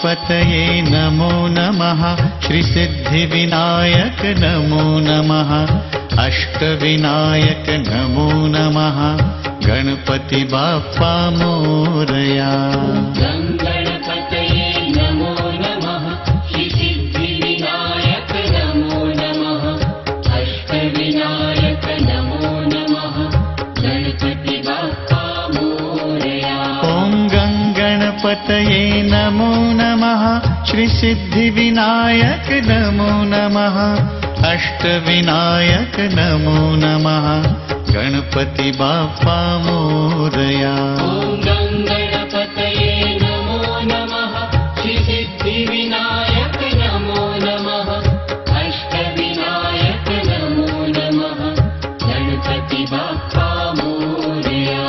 गणपतये नमो नमः। श्री सिद्धिविनायक नमो नमः। अष्टविनायक नमो नमः। गणपति बाप्पा मोरया। गणपतये नमो नमः। श्री सिद्धिविनायक नमो नमः। अष्टविनायक नमो नमः। गणपति बाप्पा मोरया। ॐ गणपतये नमो नमः। श्री सिद्धिविनायक नमो नमः। अष्टविनायक नमो नमः। गणपति बाप्पा मोरया। ॐ गणपतये नमो नमः। श्री सिद्धिविनायक नमो नमः। अष्टविनायक नमो नमः। गणपति बाप्पा मोरया।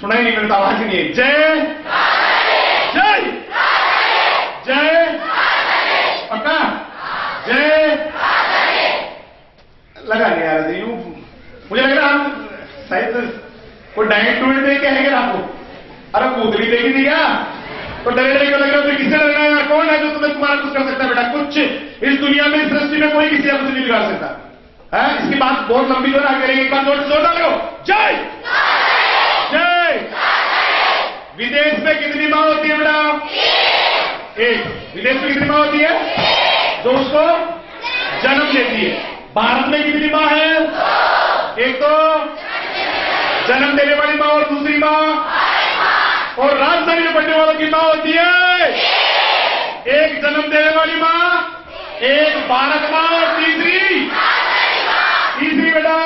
सुनाई नहीं मिलता, आवाज नहीं है। जय जय जय पक्का जय लगा नहीं यार। यूं मुझे लग रहा हम शायद कोई डाइट टूट दे के है आपको। अरे कूदरी देगी थी क्या? तो डरे डरे क्यों लग रहा है? किससे लग रहा है यार? कौन है जो तुम्हें तुम्हारा कुछ कर सकता है बेटा? कुछ इस दुनिया में, इस सृष्टि में कोई किसी का कुछ नहीं बिगाड़ सकता है। इसकी बात बहुत लंबी जो ना करेंगे। एक बार जोर डालो। जय जय। विदेश में कितनी माँ होती है बेटा? एक। विदेश में कितनी माँ होती है? जो उसको जन्म देती है। भारत में कितनी माँ है? एक तो जन्म देने वाली माँ और दूसरी माँ, और राजधानी में पढ़ने वालों की माँ होती है। एक जन्म देने वाली माँ, एक बालक माँ, और तीसरी बेटा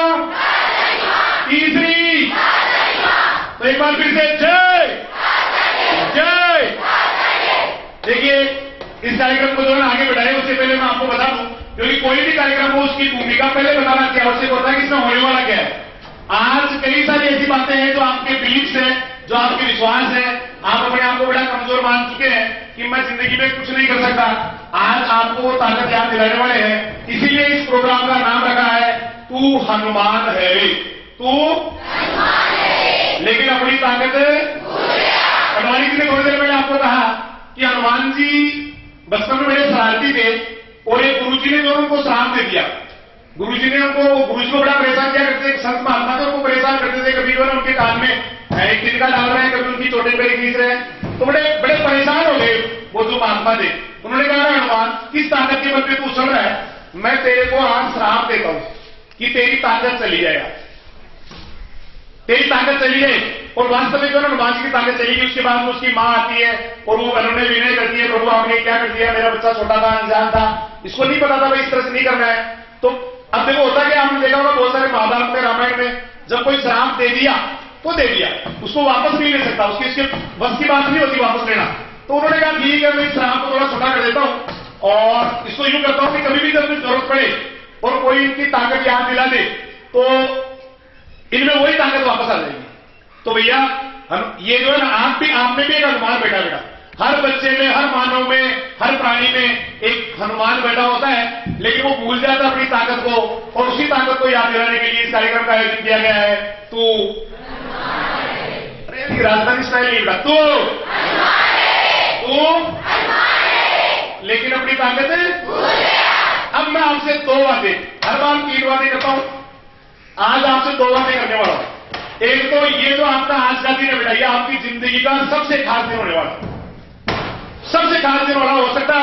तीसरी। तो एक बार फिर से जय जय। देखिए इस कार्यक्रम को जो है आगे बढ़ाए उससे पहले मैं आपको बता दूं, क्योंकि कोई भी कार्यक्रम हो उसकी भूमिका पहले बताना क्या आवश्यक होता है कि इसमें होने वाला क्या है। आज कई सारी ऐसी बातें हैं जो आपके बिलीफ है, जो आपके विश्वास है। आप अपने आप को बड़ा कमजोर मान चुके हैं कि मैं जिंदगी में कुछ नहीं कर सकता। आज आपको वो ताकत याद दिलाने वाले हैं। इसीलिए इस प्रोग्राम का नाम रखा है तू हनुमान है। तू लेकिन अपनी ताकत हनुमान जी ने थोड़ी देर पहले आपको कहा कि हनुमान जी बचपन में बड़े शरारती थे और एक गुरुजी ने जो उनको श्राप दे दिया। गुरुजी को बड़ा परेशान किया करते थे। संत महात्मा थे उनको परेशान करते थे। कभी वो उनके कान में एक तिनका डाल रहे हैं, कभी उनकी चोटी पे खींच रहे हैं। तो बड़े परेशान हो गए वो जो महात्मा थे। उन्होंने कहा हनुमान किस ताकत के बल पे तू उछल रहा है? मैं तेरे को आज श्राप देता हूं कि तेरी ताकत चली जाएगा, तेरी ताकत चली गई। और वास्तविक हनुमान जी की ताकत चली गई। उसके बाद में उसकी मां आती है और वो उन्होंने विनय करती है, प्रभु आपने क्या कर दिया? मेरा बच्चा छोटा था, अनजान था, इसको नहीं पता था भाई इस तरह से नहीं करना है। तो अब देखो होता क्या, आपने देखा होगा बहुत सारे महाभारत में, रामायण में, जब कोई श्राप दे दिया तो दे दिया, उसको वापस नहीं ले सकता, उसके बस की बात नहीं होती वापस लेना। तो उन्होंने कहा ठीक है मैं इस श्राप को थोड़ा छोटा कर देता हूं और इसको यूं करता हूं कि कभी भी जब मुझे जरूरत पड़े और कोई इनकी ताकत याद दिला दे तो इनमें वही ताकत वापस आ जाएगी। तो भैया ये जो है ना, आप में भी एक हनुमान बैठा बेटा, हर बच्चे में, हर मानव में, हर प्राणी में एक हनुमान बैठा होता है, लेकिन वो भूल जाता है अपनी ताकत को, और उसी ताकत को याद दिलाने के लिए इस कार्यक्रम का आयोजन किया गया है। तू अरे राजधानी स्टाइल नहीं बेटा, तू लेकिन अपनी ताकत है। अब मैं आपसे 2 बातें, हर बार 3 बातें करता हूं, आज आपसे 2 बातें करने वाला हूं। एक तो ये जो आपका आज का दिन है बेटा, ये आपकी जिंदगी का सबसे खास दिन होने वाला, सबसे खास दिन वाला। हो सकता है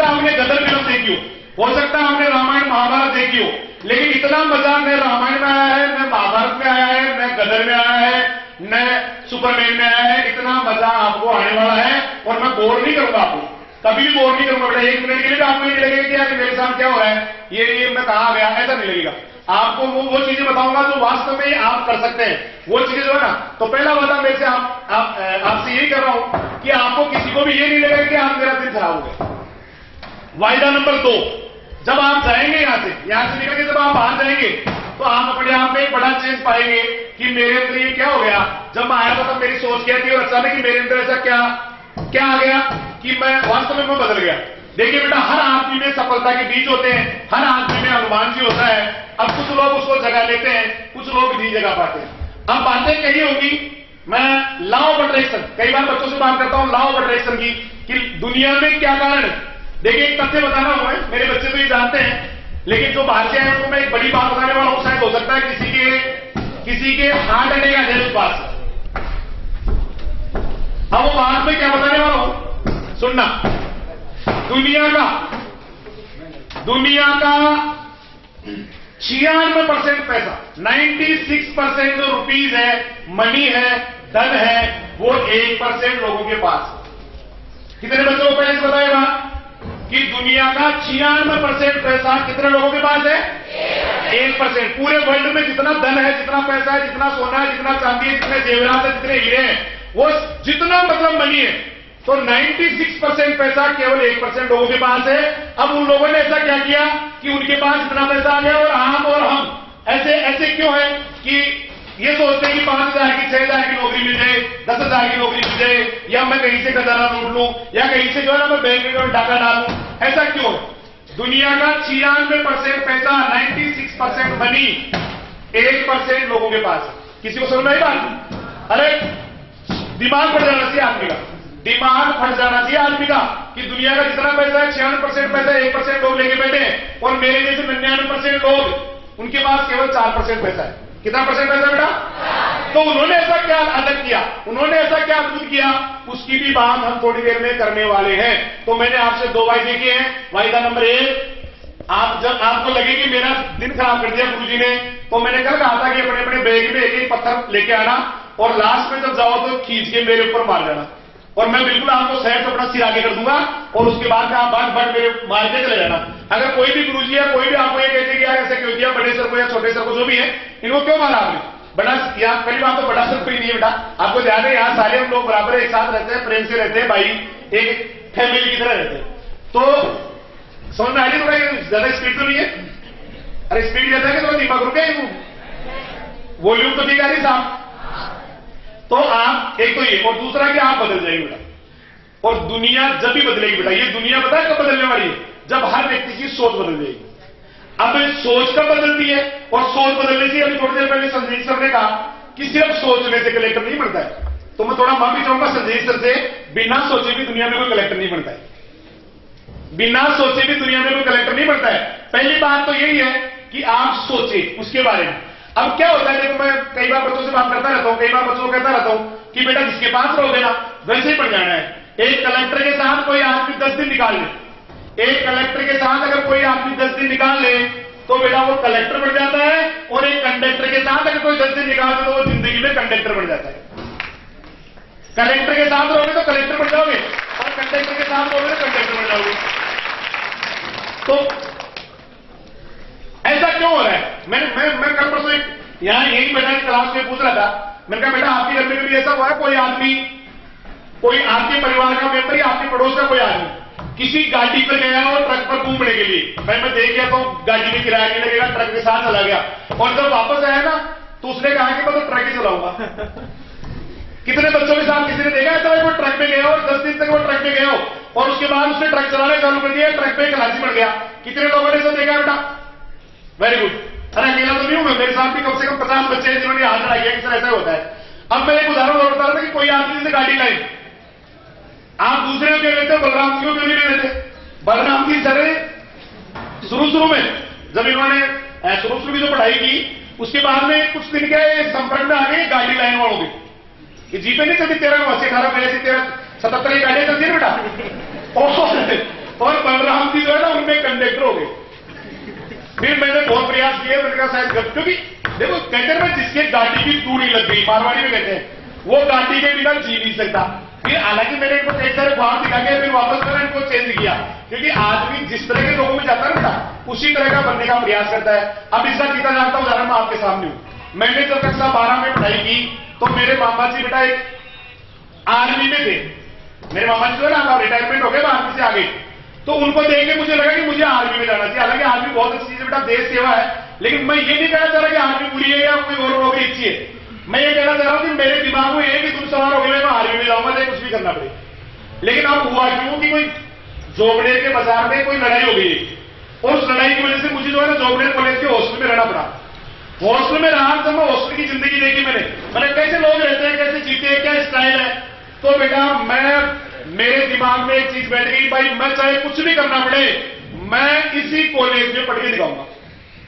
आपने गदर फिल्म देखी हो सकता है आपने रामायण महाभारत देखी हो, लेकिन इतना मजा न रामायण में आया है, न महाभारत में आया है, न गदर में आया है, न सुपरमैन में आया है। इतना मजा आपको आने वाला है, और मैं बोर नहीं करूंगा आपको, कभी भी बोर नहीं करूंगा बेटा। 1 मिनट के लिए आपको नहीं लगेगा कि यार मेरे साथ क्या हो रहा है, ये मैं कहां गया, ऐसा नहीं लगेगा। आपको वो चीजें बताऊंगा जो वास्तव में आप कर सकते हैं, वो चीजें जो है ना। तो पहला वादा मेरे से आपसे यही कर रहा हूं कि आपको किसी को भी ये नहीं लगेगा कि आप मेरा दिन खराब हो गया। वायदा नंबर 2, जब आप जाएंगे यहां से निकल के जब आप बाहर जाएंगे, तो आप अपने आप में एक बड़ा चेंज पाएंगे कि मेरे अंदर ये क्या हो गया। जब मैं आया था तब मेरी सोच क्या थी, और अचानक कि मेरे अंदर ऐसा क्या आ गया कि मैं वास्तव में बदल गया। देखिए बेटा, हर आदमी में सफलता के बीज होते हैं, हर आदमी में हनुमान जी होता है। अब कुछ लोग उसको जगह लेते हैं, कुछ लोग नहीं जगह पाते हैं। अब बातें कही होगी, मैं लॉ ऑफ अट्रैक्शन कई बार बच्चों से बात करता हूं, लॉ ऑफ अट्रैक्शन की, कि दुनिया में क्या कारण है। देखिए एक तथ्य बताना हुआ है, मेरे बच्चे तो ये जानते हैं, लेकिन जो बाहर से आए उनको मैं एक बड़ी बात बताने वाला हूं। शायद हो सकता है किसी के हार्ट अटैक आ जाए उस बात से। अब वो बात में क्या बताने वाला हूं, सुनना। दुनिया का 96% पैसा, 96% जो रुपीज है, मनी है, धन है, वो 1% लोगों के पास। कितने बच्चों को पहले से बताएगा कि दुनिया का 96% पैसा कितने लोगों के पास है? 1%। पूरे वर्ल्ड में जितना धन है, जितना पैसा है, जितना सोना है, जितना चांदी है, जितने जेवरात है, जितने हीरे हैं, वो जितना मतलब मनी है, तो 96% पैसा केवल 1% लोगों के पास है। अब उन लोगों ने ऐसा क्या किया कि उनके पास इतना पैसा आ गया, और हम ऐसे क्यों है कि ये सोचते हैं कि 5,000 की 6,000 की नौकरी मिल जाए, 10,000 की नौकरी मिल जाए, या मैं कहीं से खजाना लूट लूं, या कहीं से जो है ना मैं बैंक में डाका डालूं। ऐसा क्यों है? दुनिया का 96% पैसा, 96% मनी 1% लोगों के पास है। किसी को समझ में आई बात? अरे दिमाग फट जाना चाहिए आदमी का, दिमाग फट जाना चाहिए आदमी का कि दुनिया का जितना पैसा है 96% पैसा 1% लोग लेके बैठे हैं, और मेरे जैसे 99% लोग उनके पास केवल 4% पैसा है। कितना परसेंट पैसा बेटा? तो उन्होंने ऐसा क्या अलग किया, उन्होंने ऐसा क्या अद्भुत किया, उसकी भी बात हम थोड़ी देर में करने वाले हैं। तो मैंने आपसे 2 वायदे किए हैं। वायदा नंबर 1, जब आपको लगे कि मेरा दिन खराब कर दिया गुरुजी ने, तो मैंने कल कहा था कि अपने अपने बैग में एक पत्थर लेके आना, और लास्ट में जब जाओ तो खींच के मेरे ऊपर मार देना, और मैं बिल्कुल आपको सहज अपना सिर आगे कर दूंगा, और उसके बाद में आप बट मेरे मार के चले जाना। अगर कोई भी गुरुजी या कोई भी आपको ये कहते कि यार ऐसे क्यों किया, बड़े सर को या छोटे सर को जो भी है, इनको क्यों मारा आपने? बड़ा या पहली बात तो बड़ा सर कोई नहीं है बेटा, आपको ध्यान है यहाँ सारे हम लोग बराबर एक साथ रहते हैं, प्रेम से रहते हैं, भाई एक फैमिली की तरह रहते हैं। तो समझ में आ रही है? ज्यादा स्पीड तो नहीं है? अरे स्पीड ज्यादा है कि थोड़ा दिमाग रुके, वॉल्यूम तो ठीक आ रही साहब। तो आप एक तो ये, और दूसरा कि आप बदल जाएंगे बेटा, और दुनिया जब भी बदलेगी बेटा, ये दुनिया पता है कब बदलने वाली है? जब हर व्यक्ति की सोच बदल जाएगी। अब सोच कब बदलती है? और सोच बदलने से अभी थोड़ी देर पहले संजय सर ने कहा कि सिर्फ सोचने से कलेक्टर नहीं बनता है, तो मैं थोड़ा माफी चाहूंगा संजय सर से, बिना सोचे भी दुनिया में कोई कलेक्टर नहीं बनता है। बिना सोचे भी दुनिया में कोई कलेक्टर नहीं बनता है। पहली बात तो यही है कि आप सोचे उसके बारे में। अब क्या होता है, देखो मैं कई बार बच्चों से बात करता रहता हूं, कई बार बच्चों को कहता रहता हूं कि बेटा जिसके पास रहोगे ना वैसे ही पड़ जाना है। एक कलेक्टर के साथ कोई आदमी 10 दिन निकाल ले, एक कलेक्टर के साथ अगर कोई आदमी 10 दिन निकाल ले तो बेटा वो कलेक्टर बन जाता है, और एक कंडक्टर के साथ अगर कोई 10 दिन निकाल ले तो वो जिंदगी में कंडक्टर बन जाता है। कलेक्टर के साथ रहोगे तो कलेक्टर बन जाओगे, और कंडक्टर के साथ रहोगे तो कंडक्टर बन जाओगे। तो ऐसा क्यों हो रहा है? मैं कल परसों यहां यही बैठा क्लास में पूछ रहा था, मैंने कहा बेटा आपके घर में भी ऐसा हुआ है, कोई आपके परिवार का मेंबर या आपके पड़ोस का कोई आदमी किसी गाड़ी पर गया और ट्रक पर घूमने के लिए, मैं देख गया तो गाड़ी में किराया नहीं लगेगा, ट्रक के साथ चला गया, और जब वापस आया ना तो उसने कहा कि मैं तो ट्रक ही चलाऊंगा। कितने बच्चों के साथ किसी ने देखा है वो ट्रक पे गया हो, 10 दिन तक वो ट्रक पे गया हो और उसके बाद उसने ट्रक चलाना चालू कर दिया, ट्रक पे खलासी बन गया। कितने लोगों ने तो देखा बेटा? Very good. अरे अकेला तो नहीं हूं मैं, मेरे साथ भी कम से कम 50 बच्चे हैं जिन्होंने हाथ लगाया कि सर ऐसा होता है। अब मैं एक उदाहरण और बता रहा था कि कोई आदमी से गाड़ी लाई, आप दूसरे क्यों लेते हो, बलराम क्यों नहीं ले लेते? बलराम की सर शुरू में जब इन्होंने शुरू की जो पढ़ाई की उसके बाद में कुछ दिन के संपर्क में आ गए गाड़ी लाइन वालों की कि जीपे नहीं चलती 13 बजे से 77 की गाड़ियां चलती है बेटा। और बलराम जी जो है ना उनमें कंडक्टर हो गए। फिर मैंने बहुत प्रयास किए, मैंने कहा शायद क्योंकि देखो कहते हैं जिसके गाड़ी की टूड़ी लग गई, मारवाड़ी में कहते हैं वो गाड़ी के बिना जी नहीं सकता। फिर हालांकि मैंने इनको कई सारे बाहर दिखा के फिर वापस मैंने इनको चेंज किया, क्योंकि आदमी जिस तरह के लोगों में जाता है ना उसी तरह का बनने का प्रयास करता है। अब इसका कितना जानता हूं उदाहरण मैं आपके सामने हूं। मैंने जब कक्षा 12 में पढ़ाई की तो मेरे मामा जी बेटा एक आर्मी में थे। मेरे मामा जी जो है ना रिटायरमेंट हो गए, आर्मी से आ गए, तो उनको देख के मुझे लगा कि मुझे आर्मी में जाना चाहिए। हालांकि आर्मी बहुत अच्छी चीज है बेटा, देश सेवा है, लेकिन मैं ये नहीं कहना चाह रहा कि आर्मी बुरी है या कोई और नौकरी अच्छी है। मैं ये कहना चाह रहा हूं कि मेरे दिमाग में ये कि तुम सवार हो गए मैं आर्मी में जाऊंगा, चाहे कुछ भी करना पड़े। लेकिन अब हुआ क्यों कि कोई जोगड़े के बाजार में कोई लड़ाई हो गई और उस लड़ाई की वजह से मुझे जो है ना जोगड़े कॉलेज के हॉस्टल में रहना पड़ा। हॉस्टल में रहा तो मैं हॉस्टल की जिंदगी देखी मैंने कैसे लोग रहते हैं, कैसे जीते हैं, क्या स्टाइल है। तो बेटा मेरे दिमाग में एक चीज बैठ गई, भाई मैं चाहे कुछ भी करना पड़े मैं इसी कॉलेज में पढ़ के दिखाऊंगा।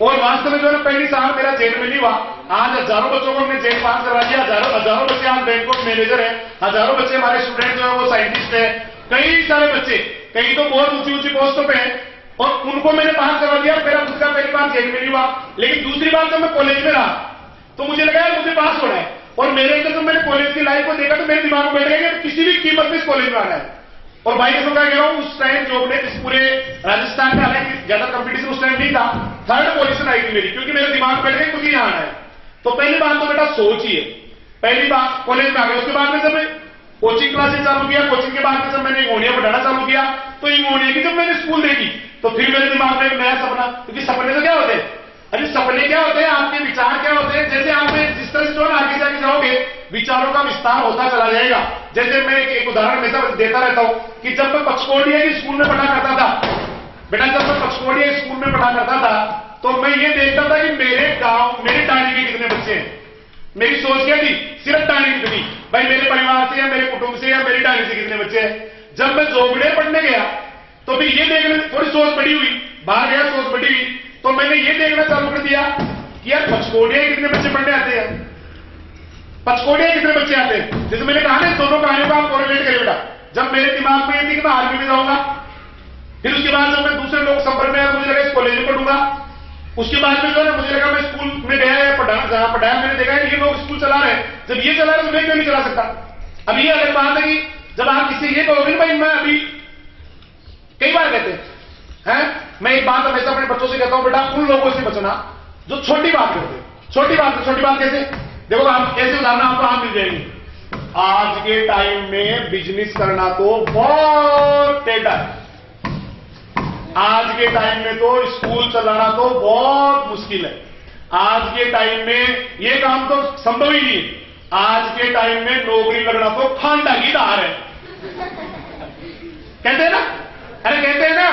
और वास्तव में जो है पहली साल मेरा जेल में नहीं हुआ। आज हजारों बच्चों को हमने जेल पास करवा दिया, हजारों बच्चे आज बैंकॉक मैनेजर है, हजारों बच्चे हमारे स्टूडेंट जो है वो साइंटिस्ट है, कई सारे बच्चे, कई तो बहुत ऊंची ऊंची पोस्टों पे हैं और उनको मैंने पास करवा दिया। मेरा खुद का पहली बार जेल में नहीं हुआ, लेकिन दूसरी बार जब मैं कॉलेज में रहा तो मुझे लगा मुझे पास होना है। और मेरे अंदर जब मैंने कॉलेज की लाइफ को देखा तो मेरे दिमाग में बैठ गया कि किसी भी कीमत में इस कॉलेज में आना है। और भाई कसम कह रहा हूं उस टाइम जो ने इस पूरे राजस्थान में, हालांकि ज्यादा कंपटीशन उस टाइम नहीं था, 3rd पोजीशन आई थी मेरी, क्योंकि मेरे दिमाग में बैठ गया मुझे यहां आना है। तो पहली बात तो बेटा सोचिए, पहली बात कॉलेज में आ गया। उसके बाद में जब मैं कोचिंग क्लासेस चालू किया, कोचिंग के बाद में जब मैंने इंगोनिया पढ़ाना चालू किया तो इंगोनिया की जब मैंने स्कूल देखी तो फिर मेरे दिमाग में एक नया सपना, क्योंकि सपने तो क्या होते हैं, अरे सपने क्या होते हैं, आपके विचार क्या होते हैं। जैसे आप जिस तरह से जो आगे जाके जाओगे विचारों का विस्तार होता चला जाएगा। जैसे मैं एक उदाहरण हमेशा देता रहता हूं कि जब मैं पचकोड़िया की स्कूल में पढ़ा करता था बेटा, जब मैं पचकोड़िया स्कूल में पढ़ा करता था तो मैं ये देखता था कि मेरे गांव मेरे टाणी के कितने बच्चे हैं। मेरी सोच क्या थी, सिर्फ टाणी कितनी, भाई मेरे परिवार से या मेरे कुटुंब से या मेरी टाणी से कितने बच्चे हैं। जब मैं जोगड़े पढ़ने गया तो फिर ये देखने थोड़ी सोच बड़ी हुई, बाहर गया सोच बड़ी हुई, तो मैंने ये देखना चालू कर दिया कि यार पचकोड़िया कितने बच्चे पढ़ने आते हैं, पचकोड़िया कितने बच्चे आते हैं। जैसे मैंने कहा ना दोनों कहानियों को आप कोरिलेट करें बेटा। जब मेरे दिमाग में ये थी कि मैं आर्मी में जाऊंगा, फिर उसके बाद जब मैं दूसरे लोग संपर्क में आया मुझे लगा इस कॉलेज में पढ़ूंगा। उसके बाद में जो है मुझे लगा मैं स्कूल में गया है पढ़ाना, जहां पढ़ाया मैंने देखा है ये लोग स्कूल चला रहे हैं, जब ये चला रहे तो मैं क्यों नहीं चला सकता। अब ये अलग बात है कि जब आप किसी ये कहोगे भाई मैं अभी कई बार कहते हैं, मैं एक बात हमेशा अपने बच्चों से कहता हूं बेटा उन लोगों से बचना जो छोटी बात करते हैं। छोटी बात कैसे, देखो आप ऐसे उदाहरण आपको आप मिल जाएंगे। आज के टाइम में बिजनेस करना तो बहुत टेढ़ा है, आज के टाइम में तो स्कूल चलाना तो बहुत मुश्किल है, आज के टाइम में ये काम तो संभव ही नहीं है, आज के टाइम में नौकरी लगना तो खांडा की धार है। कहते हैं ना, अरे कहते हैं ना,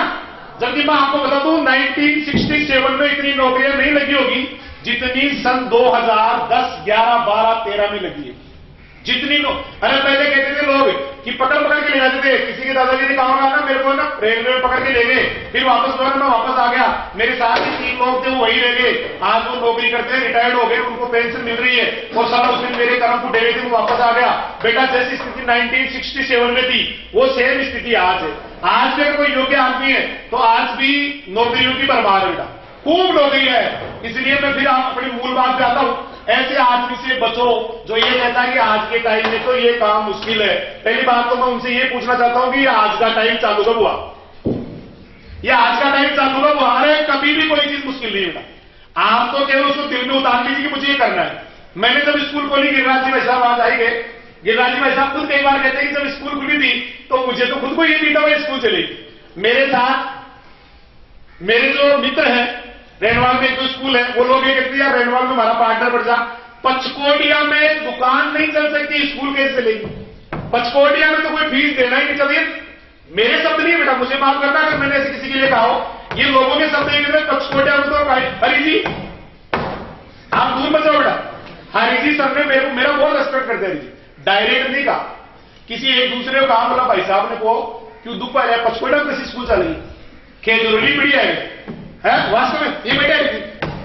जबकि मैं आपको बता दूं 1967 में इतनी नौकरियां नहीं लगी होगी जितनी सन 2010, 11, 12, 13 में लगी है। जितनी अरे पहले कहते थे लोग कि पकड़ के ले जाते थे, किसी के दादाजी ने कहा ना मेरे को ना रेलवे में पकड़ के ले गए, फिर वापस जो है मैं वापस आ गया, मेरे साथ ही 3 लोग थे वो वही रह गए, आज वो नौकरी करते हैं, रिटायर्ड हो गए, उनको पेंशन मिल रही है और सारा उस दिन मेरे कर्म फुटे हुए थे, वो वापस आ गया। बेटा जैसी स्थिति 1967 में थी वो सेम स्थिति आज है। आज भी अगर कोई योग्य आदमी है तो आज भी नौकरियों की बर्बाद है बेटा, खूब नौकरी है। इसलिए मैं फिर आप अपनी मूल बात पे आता हूं, ऐसे आदमी से बचो जो ये कहता है कि आज के टाइम में तो ये काम मुश्किल है। पहली बात तो मैं उनसे ये पूछना चाहता हूं कि आज का टाइम चालू कब हुआ, ये आज का टाइम चालू कब हुआ। अरे कभी भी कोई चीज मुश्किल नहीं होता, आप तो केवल उसको दिल में उतार लीजिए कि मुझे ये करना है। मैंने जब स्कूल खोली, गिरिराज जी भाई साहब आज आए गए, गिरिराज जी भाई साहब खुद कई बार कहते हैं कि जब स्कूल खुली थी तो मुझे तो खुद को ये नहीं था भाई स्कूल चली। मेरे साथ मेरे जो मित्र हैं रेनवाल में एक स्कूल है, वो लोग ये कहते हैं यार रेनवाल में हमारा पार्टनर बढ़ जा, पचकोटिया में दुकान नहीं चल सकती, स्कूल कैसे चलेगी? पचकोटिया में तो कोई फीस देना ही नहीं चाहिए। मेरे शब्द नहीं बेटा, मुझे माफ करना अगर मैंने ऐसे किसी के लिए कहा हो। ये लोगों के शब्द है कि पचकोटिया में तो हरी जी आप दूर बचाओ बेटा। हरी जी सर ने मेरा बहुत रेस्पेक्ट करते हैं। हरी जी डायरेक्ट नहीं कहा, किसी एक दूसरे को कहा, बोला भाई साहब ने को क्यों दुख पा रहा है, पचकोटिया में कैसी स्कूल चलेगी, खेजूरली बढ़िया है वास्तव में ये बेटा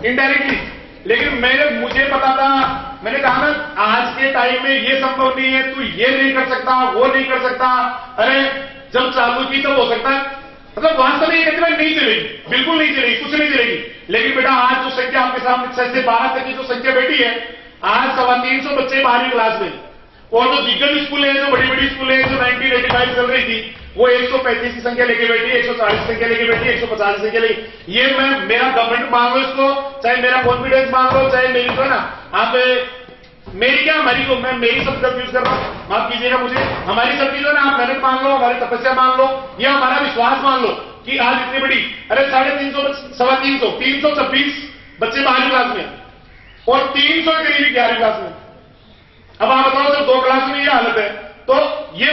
इनडायरेक्टली। लेकिन मुझे पता था, मैंने कहा ना आज के टाइम में ये संभव नहीं है, तू ये नहीं कर सकता, वो नहीं कर सकता। अरे जब चालू की तब हो सकता है, मतलब वास्तव में ये कहते हैं नहीं चलेगी, बिल्कुल नहीं चलेगी, कुछ नहीं चलेगी। लेकिन बेटा आज जो संख्या आपके सामने 6 से 12 तक की जो संख्या बैठी है, आज 325 बच्चे 12वीं क्लास में, और जो दिग्गज स्कूल है, जो बड़ी बड़ी स्कूल है, जो 1985 चल रही थी, वो 135 की संख्या लेके बैठी, 140 की संख्या लेके बैठी, 150 की संख्या लेके। ये मेरा गवर्नमेंट मान लो इसको, चाहे मेरा कॉन्फिडेंस मान लो, चाहे मेरी तो ना आप मेरी क्या हमारी को, मैं मेरी शब्द यूज कर रहा हूं, माफ कीजिएगा मुझे। हमारी सब चीजों ना आप मेहनत मान लो, हमारी तपस्या मान लो, या हमारा विश्वास मान लो कि आज इतनी बड़ी, अरे 350 326 बच्चे 12वीं क्लास में और 300 के करीब 11वीं क्लास में। अब आप बताओ जब 2 क्लास में ये हालत है, तो ये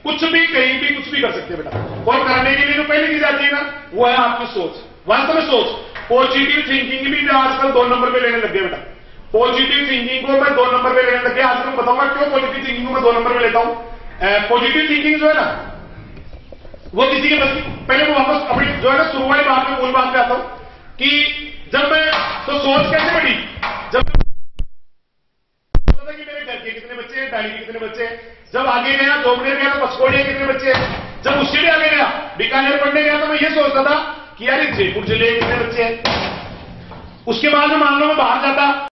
कुछ भी कहीं भी कुछ भी कर सकते हैं बेटा। और करने के लिए जो पहली चीज आती है ना, वो है आपकी सोच, वास्तव में सोच। पॉजिटिव थिंकिंग भी आजकल 2 नंबर पे लेने लग गया बेटा। पॉजिटिव थिंकिंग को मैं 2 नंबर पे लेने लग गया। आज मैं बताऊंगा क्यों पॉजिटिव थिंकिंग को मैं 2 नंबर पे लेता हूं। पॉजिटिव थिंकिंग जो है ना, वो किसी के बस, पहले मैं वापस अपनी जो है ना शुरुआती बात में, मूल बात पे आता हूं कि जब मैं तो सोच कैसे बढ़ी, जब कि मेरे घर के कितने बच्चे हैं, डायरी के कितने बच्चे हैं, जब आगे गया जोबनेर गया तो पचकोड़िया कितने बच्चे हैं, जब उससे भी आगे गया बीकानेर पढ़ने गया तो मैं ये सोचता था कि यार जयपुर जिले के कितने बच्चे हैं। उसके बाद में मान लो मैं बाहर जाता